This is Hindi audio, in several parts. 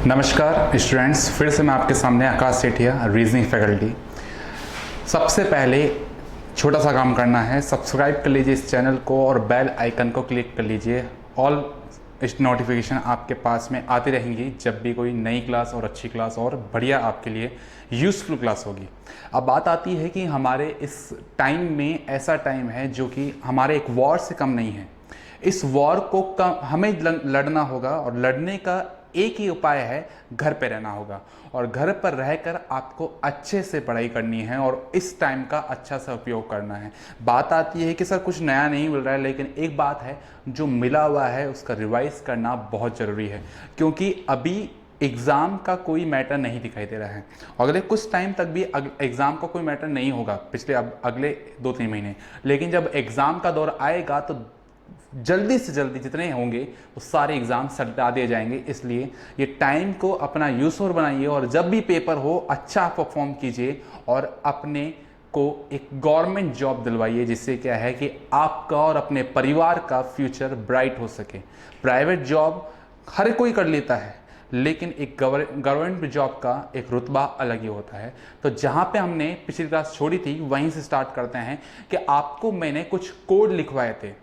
नमस्कार स्टूडेंट्स, फिर से मैं आपके सामने आकाश सेठिया, रीजनिंग फैकल्टी। सबसे पहले छोटा सा काम करना है, सब्सक्राइब कर लीजिए इस चैनल को और बेल आइकन को क्लिक कर लीजिए। ऑल इस नोटिफिकेशन आपके पास में आती रहेंगी जब भी कोई नई क्लास और अच्छी क्लास और बढ़िया आपके लिए यूज़फुल क्लास होगी। अब बात आती है कि हमारे इस टाइम में ऐसा टाइम है जो कि हमारे एक वॉर से कम नहीं है। इस वॉर को हमें लड़ना होगा और लड़ने का एक ही उपाय है, घर पे रहना होगा। और घर पर रहकर आपको अच्छे से पढ़ाई करनी है और इस टाइम का अच्छा सा उपयोग करना है। बात आती है कि सर कुछ नया नहीं मिल रहा है, लेकिन एक बात है, जो मिला हुआ है उसका रिवाइज करना बहुत ज़रूरी है, क्योंकि अभी एग्ज़ाम का कोई मैटर नहीं दिखाई दे रहा है। अगले कुछ टाइम तक भी एग्ज़ाम का कोई मैटर नहीं होगा, पिछले अगले 2-3 महीने। लेकिन जब एग्ज़ाम का दौर आएगा तो जल्दी से जल्दी जितने होंगे वो सारे एग्ज़ाम सटा दिए जाएंगे। इसलिए ये टाइम को अपना यूज़फुल बनाइए और जब भी पेपर हो अच्छा परफॉर्म कीजिए और अपने को एक गवर्नमेंट जॉब दिलवाइए, जिससे क्या है कि आपका और अपने परिवार का फ्यूचर ब्राइट हो सके। प्राइवेट जॉब हर कोई कर लेता है, लेकिन एक गवर्नमेंट जॉब का एक रुतबा अलग ही होता है। तो जहाँ पे हमने पिछली क्लास छोड़ी थी वहीं से स्टार्ट करते हैं कि आपको मैंने कुछ कोड लिखवाए थे।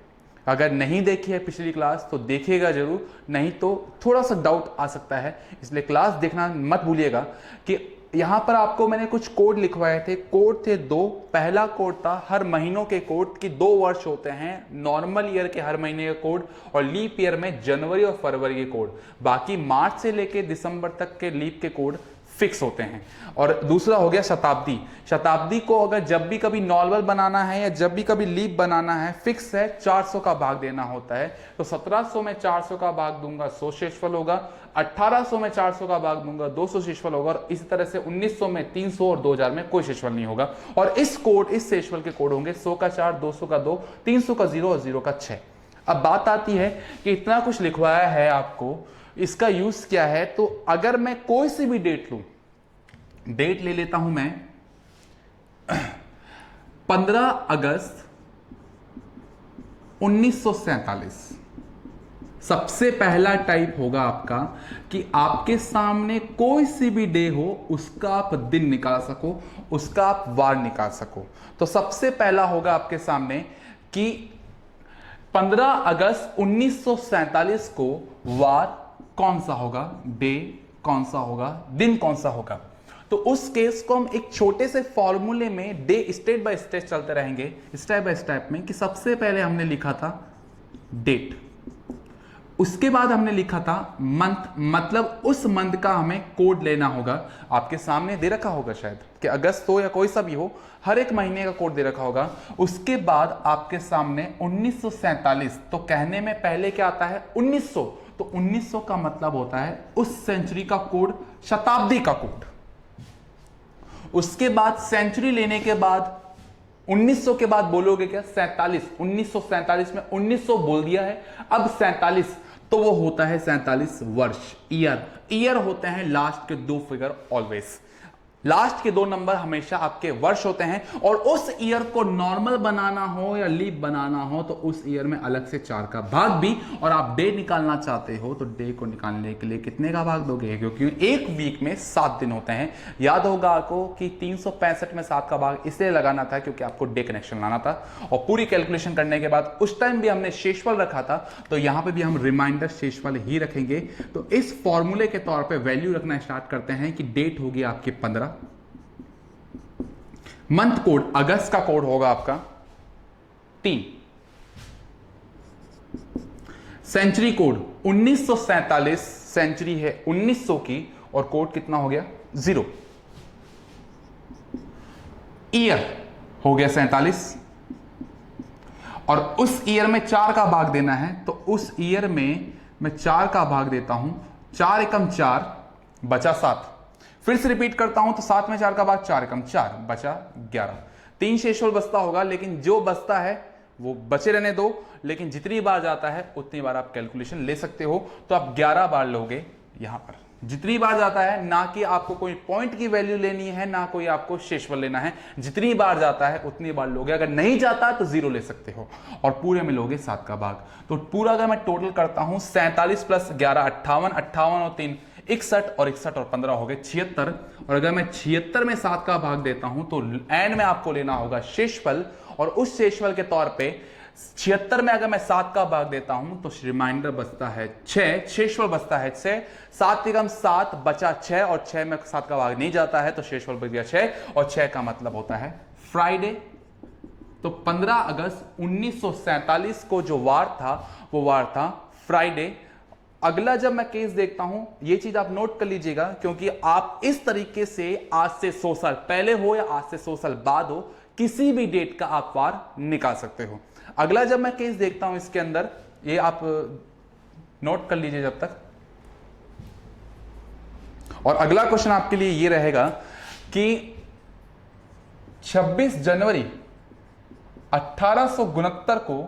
अगर नहीं देखी है पिछली क्लास तो देखिएगा जरूर, नहीं तो थोड़ा सा डाउट आ सकता है, इसलिए क्लास देखना मत भूलिएगा। कि यहाँ पर आपको मैंने कुछ कोड लिखवाए थे। कोड थे 2। पहला कोड था हर महीनों के कोड की 2 वर्ष होते हैं, नॉर्मल ईयर के हर महीने के कोड और लीप ईयर में जनवरी और फरवरी के कोड। बाकी मार्च से लेके दिसंबर तक के लीप के कोड फिक्स होते हैं। और दूसरा हो गया शताब्दी। शताब्दी को अगर जब भी कभी नॉर्मल बनाना है या जब भी कभी लीप बनाना है, फिक्स है, 400 का भाग देना होता है। तो 1700 में 400 का भाग दूंगा 100 शेषफल होगा, 1800 में 400 का भाग दूंगा 200 शेषफल होगा, और इसी तरह से 1900 में 300 और 2000 में कोई शेषफल नहीं होगा। और इस शेषफल के कोड होंगे 100 का 4, 200 का 2, 300 का 0 और 0 का 6। अब बात आती है कि इतना कुछ लिखवाया है आपको, इसका यूज क्या है। तो अगर मैं कोई सी भी डेट लूं, डेट ले लेता हूं मैं 15 अगस्त 1947। सबसे पहला टाइप होगा आपका कि आपके सामने कोई सी भी डे हो, उसका आप दिन निकाल सको, उसका आप वार निकाल सको। तो सबसे पहला होगा आपके सामने कि 15 अगस्त 1947 को वार कौन सा होगा, डे कौन सा होगा, दिन कौन सा होगा। तो उस केस को हम एक छोटे से फॉर्मूले में डे स्टेप बाय स्टेप चलते रहेंगे, स्टेप बाय स्टेप में। कि सबसे पहले हमने लिखा था डेट, उसके बाद हमने लिखा था मंथ, मतलब उस मंथ का हमें कोड लेना होगा। आपके सामने दे रखा होगा शायद कि अगस्त हो या कोई सा भी हो, हर एक महीने का कोड दे रखा होगा। उसके बाद आपके सामने 1947, तो कहने में पहले क्या आता है 1900, तो 1900 का मतलब होता है उस सेंचुरी का कोड, शताब्दी का कोड। उसके बाद सेंचुरी लेने के बाद 1900 के बाद बोलोगे क्या, 47। 1947 में 1900 बोल दिया है, अब 47, तो वो होता है 47 वर्ष, ईयर होते हैं लास्ट के 2 फिगर ऑलवेज। लास्ट के 2 नंबर हमेशा आपके वर्ष होते हैं। और उस ईयर को नॉर्मल बनाना हो या लीप बनाना हो तो उस ईयर में अलग से 4 का भाग भी। और आप डे निकालना चाहते हो तो डे को निकालने के लिए कितने का भाग दोगे, क्योंकि एक वीक में 7 दिन होते हैं। याद होगा आपको कि 365 में 7 का भाग इसलिए लगाना था क्योंकि आपको डे कनेक्शन लाना था। और पूरी कैलकुलेशन करने के बाद उस टाइम भी हमने शेषफल रखा था, तो यहां पर भी हम रिमाइंडर शेषफल ही रखेंगे। तो इस फॉर्मूले के तौर पर वैल्यू रखना स्टार्ट करते हैं कि डेट होगी आपकी 15, मंथ कोड अगस्त का कोड होगा आपका 3, सेंचुरी कोड 1947, सेंचुरी है 1900 की और कोड कितना हो गया 0। ईयर हो गया 47 और उस ईयर में 4 का भाग देना है, तो उस ईयर में मैं 4 का भाग देता हूं, 4 एकम 4 बचा 7। फिर से रिपीट करता हूं तो 7 में 4 का भाग 4 एकम 4 बचा 11। 3 शेषफल बचता होगा, लेकिन जो बचता है वो बचे रहने दो, लेकिन जितनी बार जाता है उतनी बार आप कैलकुलेशन ले सकते हो। तो आप 11 बार लोगे यहां पर, जितनी बार जाता है, ना कि आपको कोई पॉइंट की वैल्यू लेनी है, ना कोई आपको शेषफल लेना है। जितनी बार जाता है उतनी बार लोगे, अगर नहीं जाता तो 0 ले सकते हो और पूरे में लोगे 7 का भाग। तो पूरा अगर मैं टोटल करता हूं 47 + 11 58, 58 और 3 61 और 61 और 15 हो गए 76। और अगर मैं 76 में 7 का भाग देता हूं तो एंड में आपको लेना होगा शेषफल, और उस शेषफल के तौर पे 76 में अगर मैं 7 का भाग देता हूं तो रिमाइंडर बचता है 6, शेषफल बचता है 6, 7 एकम 7 बचा 6, और 6 में 7 का भाग नहीं जाता है तो शेषफल बच गया 6, और 6 का मतलब होता है फ्राइडे। तो 15 अगस्त 1947 को जो वार था वो वार था फ्राइडे। अगला जब मैं केस देखता हूं, ये चीज आप नोट कर लीजिएगा, क्योंकि आप इस तरीके से आज से 100 साल पहले हो या आज से 100 साल बाद हो, किसी भी डेट का आप वार निकाल सकते हो। अगला जब मैं केस देखता हूं इसके अंदर, ये आप नोट कर लीजिए जब तक। और अगला क्वेश्चन आपके लिए ये रहेगा कि 26 जनवरी 1869 को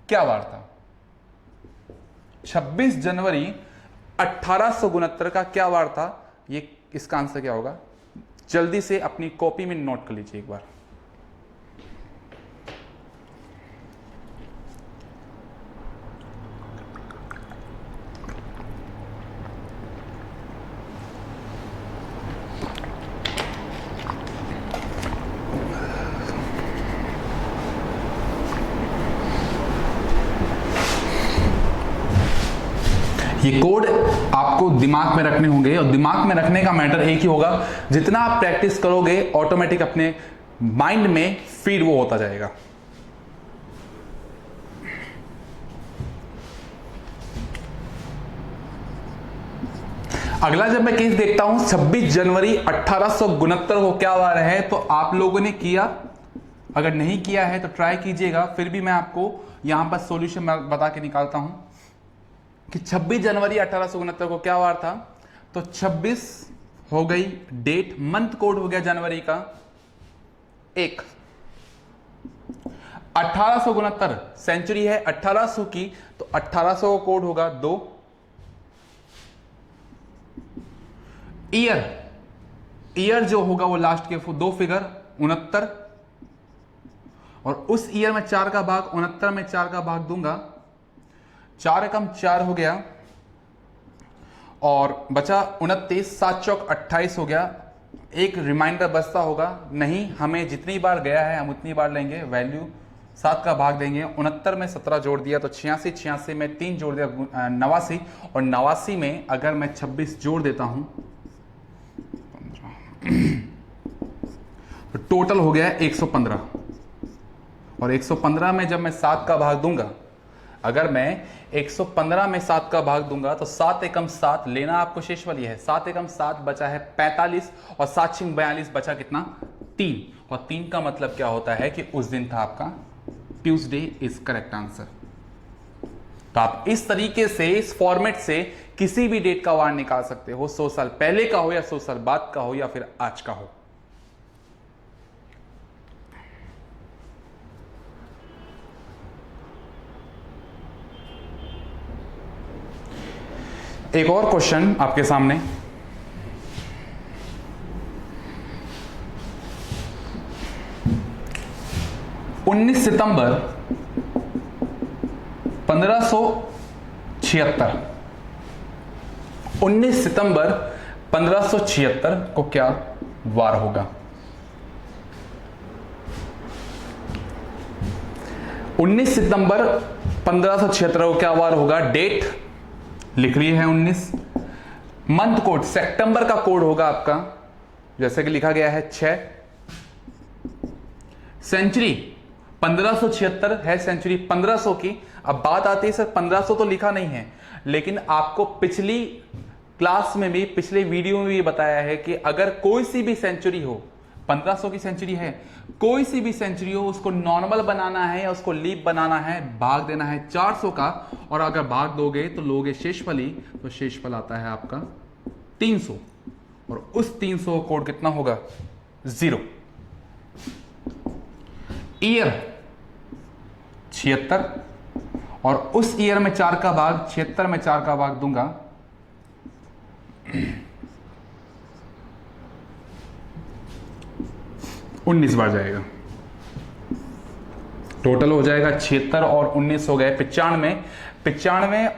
क्या वार था? 26 जनवरी 1869 का क्या वार था? ये इसका आंसर क्या होगा? जल्दी से अपनी कॉपी में नोट कर लीजिए एक बार। ये कोड आपको दिमाग में रखने होंगे, और दिमाग में रखने का मैटर एक ही होगा, जितना आप प्रैक्टिस करोगे ऑटोमेटिक अपने माइंड में फीड वो होता जाएगा। अगला जब मैं केस देखता हूं 26 जनवरी 1869 को क्या वार है, तो आप लोगों ने किया, अगर नहीं किया है तो ट्राई कीजिएगा, फिर भी मैं आपको यहां पर सॉल्यूशन बता के निकालता हूं कि 26 जनवरी 1869 को क्या वार था। तो 26 हो गई डेट, मंथ कोड हो गया जनवरी का 1, 1869 सेंचुरी है 1800 की, तो 1800 का कोड होगा 2, ईयर जो होगा वो लास्ट के 2 फिगर 69, और उस ईयर में 4 का भाग 69 में 4 का भाग दूंगा, 4 एकम 4 हो गया, और बचा 29, 7 चौक 28 हो गया। एक रिमाइंडर बचता होगा, नहीं हमें जितनी बार गया है हम उतनी बार लेंगे, वैल्यू 7 का भाग देंगे, 69 में 17 जोड़ दिया तो 86, 86 में 3 जोड़ दिया 89, और 89 में अगर मैं 26 जोड़ देता हूं तो टोटल हो गया 115, और 115 में जब मैं 7 का भाग दूंगा, अगर मैं 115 में 7 का भाग दूंगा तो 7 एकम 7 लेना आपको शेषफल ये है, 7 एकम 7 बचा है 45, और 7 छिंग 42 बचा कितना 3, और 3 का मतलब क्या होता है कि उस दिन था आपका ट्यूसडे इज करेक्ट आंसर। तो आप इस तरीके से, इस फॉर्मेट से किसी भी डेट का वार निकाल सकते हो, 100 साल पहले का हो या 100 साल बाद का हो या फिर आज का हो। एक और क्वेश्चन आपके सामने, उन्नीस सितंबर 1576, 19 सितंबर 1576 को क्या वार होगा? 19 सितंबर 1576 को क्या वार होगा? डेट लिख रही है 19, मंथ कोड सितंबर का कोड होगा आपका, जैसे कि लिखा गया है 6, सेंचुरी 1576 है, सेंचुरी 1500 की। अब बात आती है सर 1500 तो लिखा नहीं है, लेकिन आपको पिछली क्लास में भी, पिछले वीडियो में भी बताया है कि अगर कोई सी भी सेंचुरी हो, 1500 की सेंचुरी है, कोई सी भी सेंचुरी हो, उसको नॉर्मल बनाना है या उसको लीप बनाना है, भाग देना है 400 का, और अगर भाग दोगे तो लोगे शेषफल ही, तो शेषफल आता है आपका 300, और उस 300 कोड कितना होगा? 0। ईयर 76, और उस ईयर में 4 का भाग, 76 में 4 का भाग दूंगा 19 बार जाएगा, टोटल हो जाएगा 76 और 19 हो गए 95, 95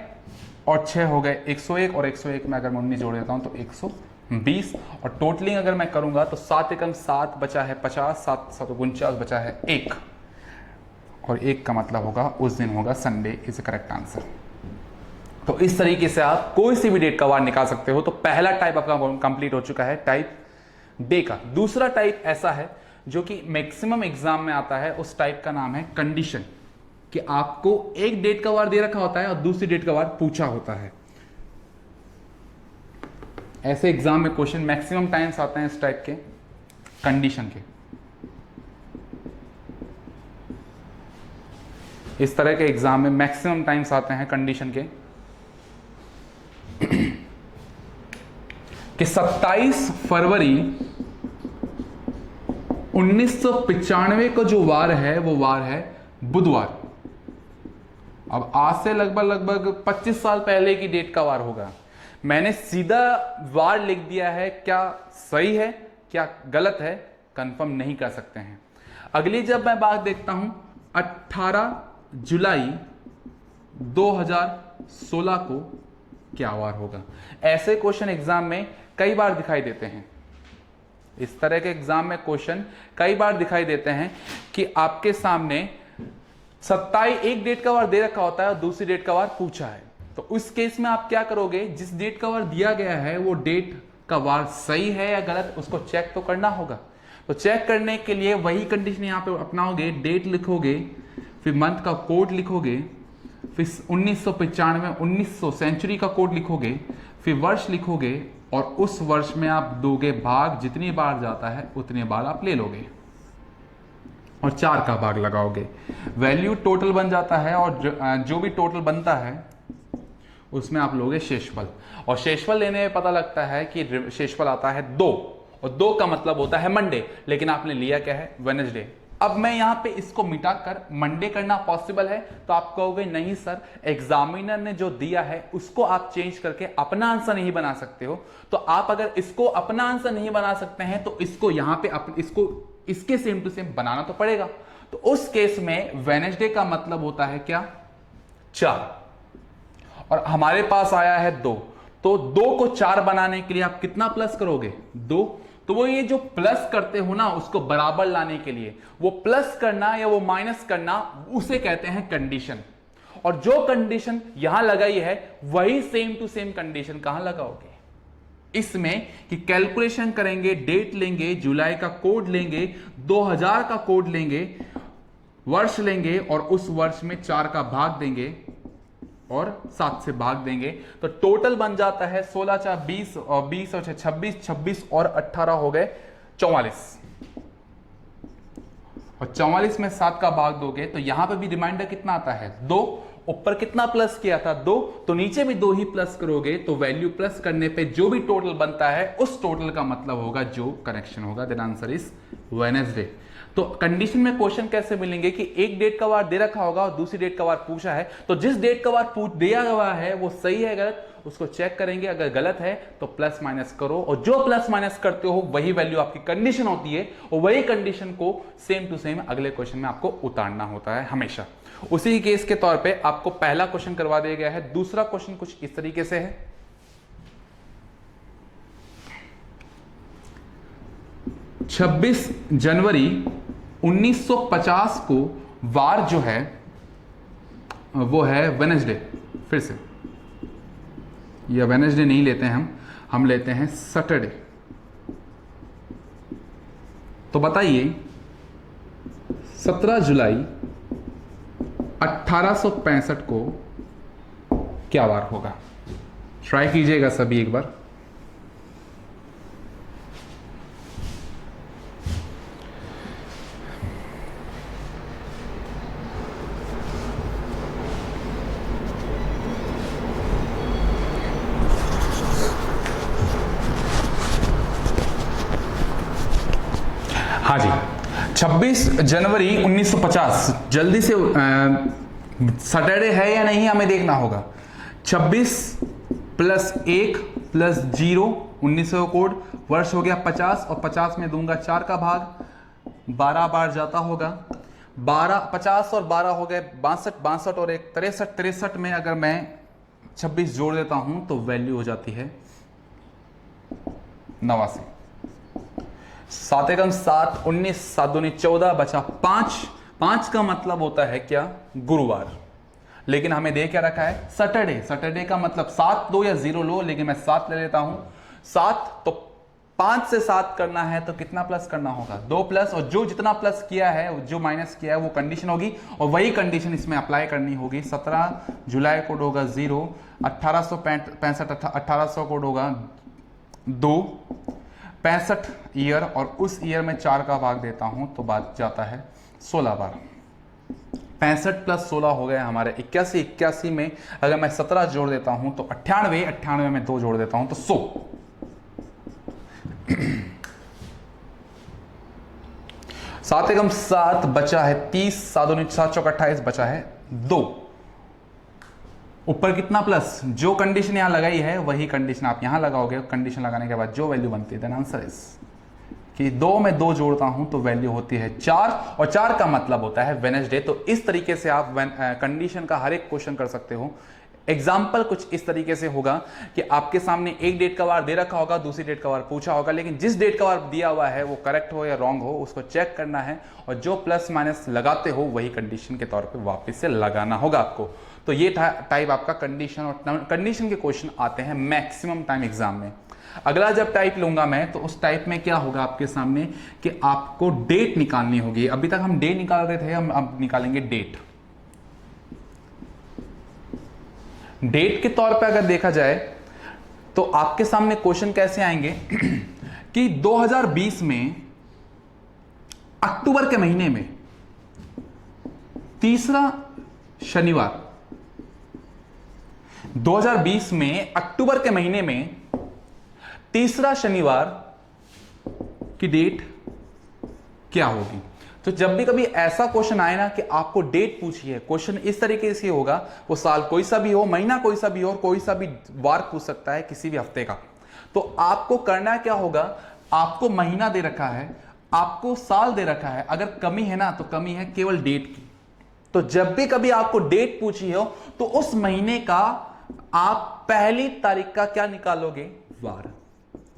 और 6 हो गए 101, और 101 में अगर मैं 19 जोड़ देता हूं तो 120, और टोटलिंग अगर मैं करूंगा तो 7 एकम 7 बचा है 50, 7 7 49 बचा है 1, और 1 का मतलब होगा उस दिन होगा संडे इज करेक्ट आंसर। तो इस तरीके से आप कोई सी भी डेट का वार निकाल सकते हो। तो पहला टाइप आपका कंप्लीट हो चुका है, टाइप डे का। दूसरा टाइप ऐसा है जो कि मैक्सिमम एग्जाम में आता है, उस टाइप का नाम है कंडीशन, कि आपको एक डेट का वार दे रखा होता है और दूसरी डेट का वार पूछा होता है। ऐसे एग्जाम में क्वेश्चन मैक्सिमम टाइम्स आते हैं इस टाइप के, कंडीशन के। इस तरह के एग्जाम में मैक्सिमम टाइम्स आते हैं कंडीशन के, कि 27 फरवरी 1995 का जो वार है वो वार है बुधवार। अब आज से लगभग 25 साल पहले की डेट का वार होगा। मैंने सीधा वार लिख दिया है, क्या सही है क्या गलत है कंफर्म नहीं कर सकते हैं। अगली जब मैं बात देखता हूं 18 जुलाई 2016 को क्या वार होगा। ऐसे क्वेश्चन एग्जाम में कई बार दिखाई देते हैं। इस तरह के एग्जाम में क्वेश्चन कई बार दिखाई देते हैं कि आपके सामने 27 एक डेट का वार दे रखा होता है और दूसरी डेट का वार पूछा है। तो उस केस में आप क्या करोगे, जिस डेट का वार दिया गया है वो डेट का वार सही है या गलत, उसको चेक तो करना होगा। तो चेक करने के लिए वही कंडीशन यहां पे अपनाओगे, डेट लिखोगे, फिर मंथ का कोड लिखोगे, फिर 1995 1900 सेंचुरी का कोड लिखोगे, फिर वर्ष लिखोगे, और उस वर्ष में आप दोगे भाग, जितनी बार जाता है उतनी बार आप ले लोगे और 4 का भाग लगाओगे। वैल्यू टोटल बन जाता है, और जो भी टोटल बनता है उसमें आप लोगे शेषफल, और शेषफल लेने में पता लगता है कि शेषफल आता है 2, और 2 का मतलब होता है मंडे, लेकिन आपने लिया क्या है, वेडनेसडे। अब मैं यहां पे इसको मिटाकर मंडे करना पॉसिबल है, तो आप कहोगे नहीं सर, एग्जामिनर ने जो दिया है उसको आप चेंज करके अपना आंसर नहीं बना सकते हो। तो आप अगर इसको अपना आंसर नहीं बना सकते हैं तो इसको यहां पे इसको इसके सेम टू सेम बनाना तो पड़ेगा। तो उस केस में वेडनेसडे का मतलब होता है क्या, 4, और हमारे पास आया है 2, तो 2 को 4 बनाने के लिए आप कितना प्लस करोगे, 2। तो वो ये जो प्लस करते हो ना, उसको बराबर लाने के लिए वो प्लस करना या वो माइनस करना, उसे कहते हैं कंडीशन। और जो कंडीशन यहां लगाई है वही सेम टू सेम कंडीशन कहां लगाओगे, इसमें कि कैलकुलेशन करेंगे, डेट लेंगे, जुलाई का कोड लेंगे, 2000 का कोड लेंगे, वर्ष लेंगे, और उस वर्ष में 4 का भाग देंगे और 7 से भाग देंगे। तो टोटल बन जाता है 16 4 20, और 20 और 26, 26 और 18 हो गए 44, और 44 में 7 का भाग दोगे तो यहां पे भी रिमाइंडर कितना आता है, 2। ऊपर कितना प्लस किया था, 2, तो नीचे भी 2 ही प्लस करोगे, तो वैल्यू प्लस करने पे जो भी टोटल बनता है उस टोटल का मतलब होगा जो करेक्शन होगा, देन आंसर इज वेडनेसडे। तो कंडीशन में क्वेश्चन कैसे मिलेंगे कि एक डेट का वार दे रखा होगा और दूसरी डेट का वार पूछा है, तो जिस डेट का वार दिया हुआ है वो सही है गलत, उसको चेक करेंगे। अगर गलत है तो प्लस माइनस करो, और जो प्लस माइनस करते हो वही वैल्यू आपकी कंडीशन होती है, और वही कंडीशन को सेम टू सेम अगले क्वेश्चन में आपको उतारना होता है हमेशा। उसी केस के तौर पे आपको पहला क्वेश्चन करवा दिया गया है। दूसरा क्वेश्चन कुछ इस तरीके से है, 26 जनवरी 1950 को वार जो है वो है वेडनेसडे। फिर से या वेडनेसडे नहीं लेते हैं हम लेते हैं सैटरडे। तो बताइए 17 जुलाई 1865 को क्या वार होगा, ट्राई कीजिएगा सभी एक बार। हाँ जी, 26 जनवरी 1950, जल्दी से सैटरडे है या नहीं हमें देखना होगा। 26 प्लस 1 प्लस 0 1900 कोड, वर्ष हो गया 50, और 50 में दूंगा 4 का भाग, 12 बार जाता होगा, 12 50 और 12 हो गए 62, 62 और 1 63, 63 में अगर मैं 26 जोड़ देता हूं तो वैल्यू हो जाती है 89। 7 एकम 7, 19, 7 दूनी 14, बचा 5। 5 का मतलब होता है क्या? गुरुवार। लेकिन हमें दे क्या रखा है? सैटरडे। सैटरडे का मतलब 7 लो या 0 लो, लेकिन मैं 7 ले लेता हूं। 7 तो 5 से 7 करना है तो कितना प्लस करना होगा? 2 प्लस, और जो जितना प्लस किया है, जो माइनस किया है, वो कंडीशन होगी और वही कंडीशन इसमें अप्लाई करनी होगी। 17 जुलाई कोड होगा 0, 1865 1800 कोड होगा 2, 65 ईयर, और उस ईयर में 4 का भाग देता हूं तो बात जाता है 16 बार। 65 प्लस 16 हो गए हमारे 81। 81 में अगर मैं 17 जोड़ देता हूं तो 98। 98 में 2 जोड़ देता हूं तो 100। 7 एकम 7, बचा है 30, 7 दूनी 7 चौक 28, बचा है 2। ऊपर कितना प्लस? जो कंडीशन यहां लगाई है वही कंडीशन आप यहां लगाओगे। कंडीशन लगाने के बाद जो वैल्यू बनती है, देन आंसर इज कि 2 में 2 जोड़ता हूं तो वैल्यू होती है 4, और 4 का मतलब होता है वेडनेसडे। तो इस तरीके से आप कंडीशन का हर एक क्वेश्चन कर सकते हो। एग्जाम्पल कुछ इस तरीके से होगा कि आपके सामने एक डेट का वार दे रखा होगा, दूसरी डेट का वार पूछा होगा, लेकिन जिस डेट का वार दिया हुआ है वो करेक्ट हो या रॉन्ग हो उसको चेक करना है, और जो प्लस माइनस लगाते हो वही कंडीशन के तौर पे वापस से लगाना होगा आपको। तो ये टाइप आपका कंडीशन और कंडीशन के क्वेश्चन आते हैं मैक्सिमम टाइम एग्जाम में। अगला जब टाइप लूंगा मैं तो उस टाइप में क्या होगा आपके सामने कि आपको डेट निकालनी होगी। अभी तक हम डे निकाल रहे थे, हम अब निकालेंगे डेट। डेट के तौर पे अगर देखा जाए तो आपके सामने क्वेश्चन कैसे आएंगे कि 2020 में अक्टूबर के महीने में तीसरा शनिवार, 2020 में अक्टूबर के महीने में तीसरा शनिवार की डेट क्या होगी। तो जब भी कभी ऐसा क्वेश्चन आए ना कि आपको डेट पूछी है, क्वेश्चन इस तरीके से होगा, वो साल कोई सा भी हो, महीना कोई सा भी हो, और कोई सा भी वार पूछ सकता है किसी भी हफ्ते का। तो आपको करना क्या होगा? आपको महीना दे रखा है, आपको साल दे रखा है, अगर कमी है ना तो कमी है केवल डेट की। तो जब भी कभी आपको डेट पूछी हो तो उस महीने का आप पहली तारीख का क्या निकालोगे? वार।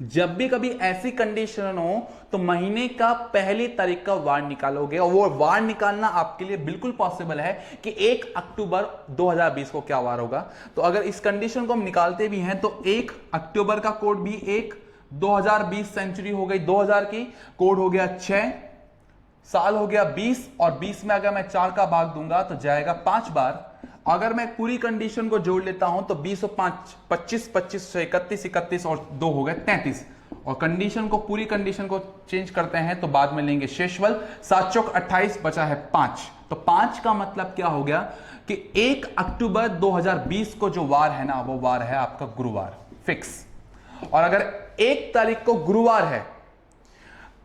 जब भी कभी ऐसी कंडीशन हो तो महीने का पहली तारीख का वार निकालोगे, और वो वार निकालना आपके लिए बिल्कुल पॉसिबल है कि 1 अक्टूबर 2020 को क्या वार होगा। तो अगर इस कंडीशन को हम निकालते भी हैं तो 1 अक्टूबर का कोड भी 1, 2020 सेंचुरी हो गई 2000 की, कोड हो गया 6, साल हो गया 20, और 20 में अगर मैं 4 का भाग दूंगा तो जाएगा 5 बार। अगर मैं पूरी कंडीशन को जोड़ लेता हूं तो 20 और 5 25, 25 से 31, 31 और 2 हो गए 33, और कंडीशन को पूरी कंडीशन को चेंज करते हैं तो बाद में लेंगे शेषफल। 7 चौक 28, बचा है 5। तो 5 का मतलब क्या हो गया कि 1 अक्टूबर 2020 को जो वार है ना, वो वार है आपका गुरुवार, फिक्स। और अगर 1 तारीख को गुरुवार है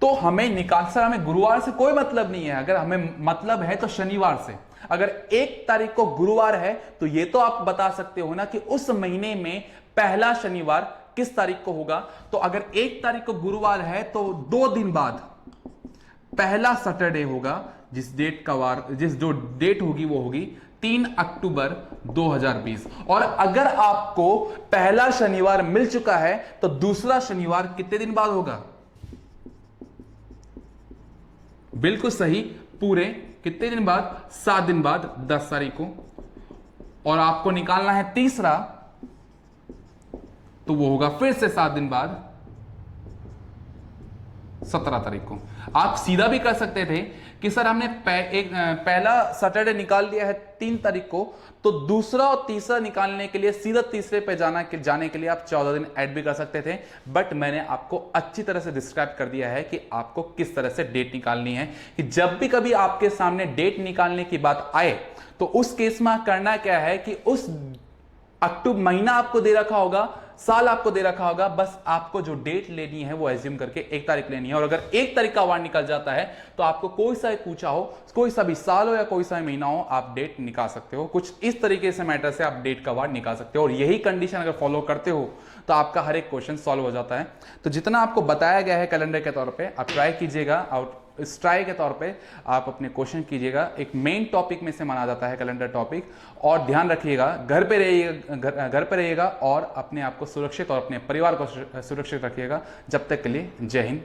तो हमें निकाल, सर हमें गुरुवार से कोई मतलब नहीं है, अगर हमें मतलब है तो शनिवार से। अगर 1 तारीख को गुरुवार है तो यह तो आप बता सकते हो ना कि उस महीने में पहला शनिवार किस तारीख को होगा। तो अगर 1 तारीख को गुरुवार है तो 2 दिन बाद पहला सैटरडे होगा, जिस डेट का वार, जिस जो डेट होगी वो होगी 3 अक्टूबर 2020। और अगर आपको पहला शनिवार मिल चुका है तो दूसरा शनिवार कितने दिन बाद होगा? बिल्कुल सही, पूरे कितने दिन बाद? 7 दिन बाद, 10 तारीख को। और आपको निकालना है तीसरा, तो वो होगा फिर से 7 दिन बाद, 17 तारीख को। आप सीधा भी कर सकते थे कि सर हमने पहला सैटरडे निकाल लिया है 3 तारीख को, तो दूसरा और तीसरा निकालने के लिए सीधा तीसरे पे जाने के लिए आप 14 दिन ऐड भी कर सकते थे। बट मैंने आपको अच्छी तरह से डिस्क्राइब कर दिया है कि आपको किस तरह से डेट निकालनी है, कि जब भी कभी आपके सामने डेट निकालने की बात आए तो उस केस में करना क्या है कि उस अक्टूबर महीना आपको दे रखा होगा, साल आपको दे रखा होगा, बस आपको जो डेट लेनी है वो एज्यूम करके 1 तारीख लेनी है। और अगर 1 तारीख का वार निकल जाता है तो आपको कोई सा पूछा हो, कोई सा भी साल हो या कोई सा भी महीना हो, आप डेट निकाल सकते हो। कुछ इस तरीके से मैटर से आप डेट का वार निकाल सकते हो, और यही कंडीशन अगर फॉलो करते हो तो आपका हर एक क्वेश्चन सॉल्व हो जाता है। तो जितना आपको बताया गया है कैलेंडर के तौर पर, आप ट्राई कीजिएगा और इस ट्राई के तौर पे आप अपने क्वेश्चन कीजिएगा। एक मेन टॉपिक में से माना जाता है कैलेंडर टॉपिक। और ध्यान रखिएगा, घर पे रहिएगा, घर पे रहिएगा और अपने आप को सुरक्षित और अपने परिवार को सुरक्षित रखिएगा। जब तक के लिए जय हिंद।